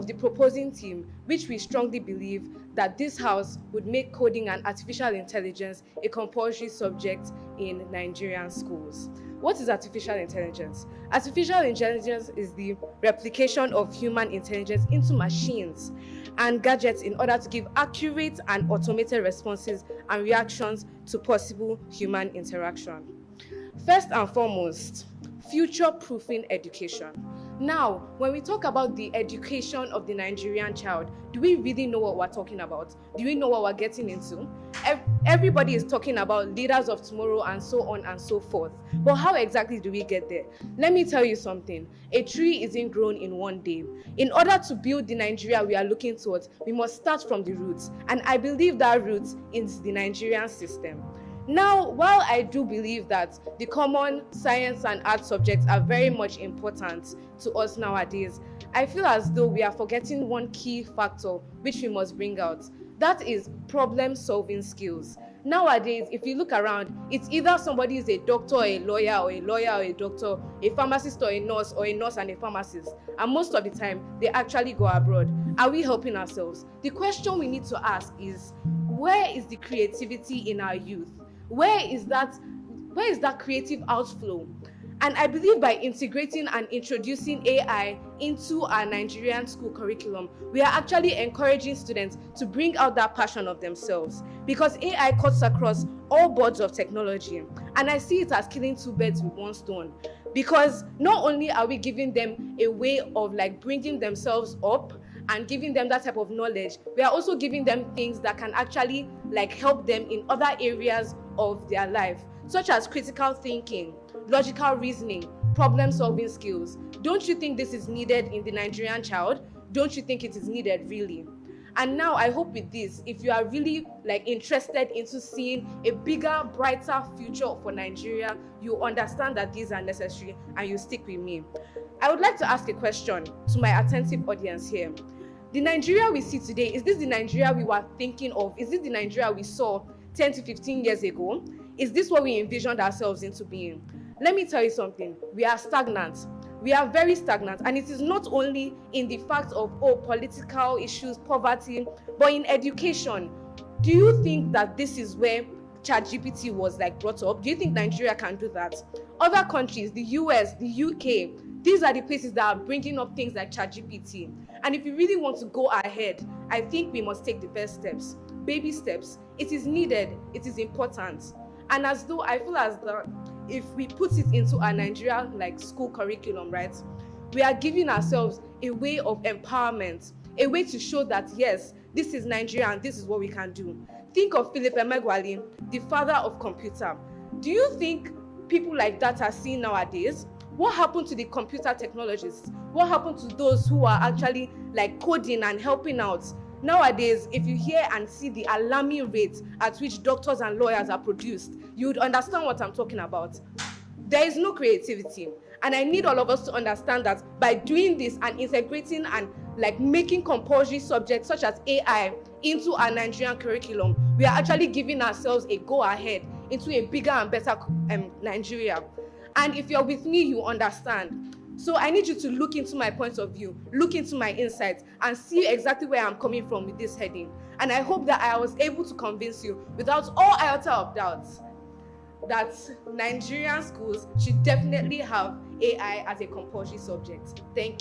of the proposing team, which we strongly believe that this House would make coding and artificial intelligence a compulsory subject in Nigerian schools. What is artificial intelligence? Artificial intelligence is the replication of human intelligence into machines and gadgets in order to give accurate and automated responses and reactions to possible human interaction. First and foremost, future-proofing education. Now, when we talk about the education of the Nigerian child, do we really know what we're talking about? Do we know what we're getting into? Everybody is talking about leaders of tomorrow and so on and so forth. But how exactly do we get there? Let me tell you something. A tree isn't grown in one day. In order to build the Nigeria we are looking towards, we must start from the roots. And I believe that roots is the Nigerian system. Now, while I do believe that the common science and art subjects are very much important to us nowadays, I feel as though we are forgetting one key factor which we must bring out. That is problem-solving skills. Nowadays, if you look around, it's either somebody is a doctor or a lawyer or a doctor, a pharmacist or a nurse and a pharmacist. And most of the time, they actually go abroad. Are we helping ourselves? The question we need to ask is, where is the creativity in our youth? Where is that creative outflow? And I believe by integrating and introducing AI into our Nigerian school curriculum, we are actually encouraging students to bring out that passion of themselves, because AI cuts across all boards of technology. And I see it as killing two birds with one stone, because not only are we giving them a way of bringing themselves up and giving them that type of knowledge, we are also giving them things that can actually help them in other areas of their life, such as critical thinking, logical reasoning, problem-solving skills. Don't you think this is needed in the Nigerian child? Don't you think it is needed, really? And now I hope with this, if you are really interested into seeing a bigger, brighter future for Nigeria, you understand that these are necessary and you stick with me. I would like to ask a question to my attentive audience here. The Nigeria we see today, is this the Nigeria we were thinking of? Is this the Nigeria we saw 10 to 15 years ago? Is this what we envisioned ourselves into being? Let me tell you something. We are stagnant. We are very stagnant. And it is not only in the fact of, political issues, poverty, but in education. Do you think that this is where ChatGPT was brought up? Do you think Nigeria can do that? Other countries, the US, the UK, these are the places that are bringing up things like ChatGPT. And if you really want to go ahead, I think we must take the first steps, baby steps. It is needed. It is important. And I feel as though if we put it into our Nigeria school curriculum, right, we are giving ourselves a way of empowerment, a way to show that yes, this is Nigeria and this is what we can do. Think of Philip Emeagwali, the father of computer. Do you think people like that are seen nowadays? What happened to the computer technologists? What happened to those who are actually coding and helping out? Nowadays, if you hear and see the alarming rate at which doctors and lawyers are produced, you would understand what I'm talking about. There is no creativity. And I need all of us to understand that by doing this and integrating and making compulsory subjects such as AI into our Nigerian curriculum, we are actually giving ourselves a go-ahead into a bigger and better Nigeria. And if you're with me, you understand. So I need you to look into my point of view, look into my insights, and see exactly where I'm coming from with this heading. And I hope that I was able to convince you without all iota of doubt that Nigerian schools should definitely have AI as a compulsory subject. Thank you.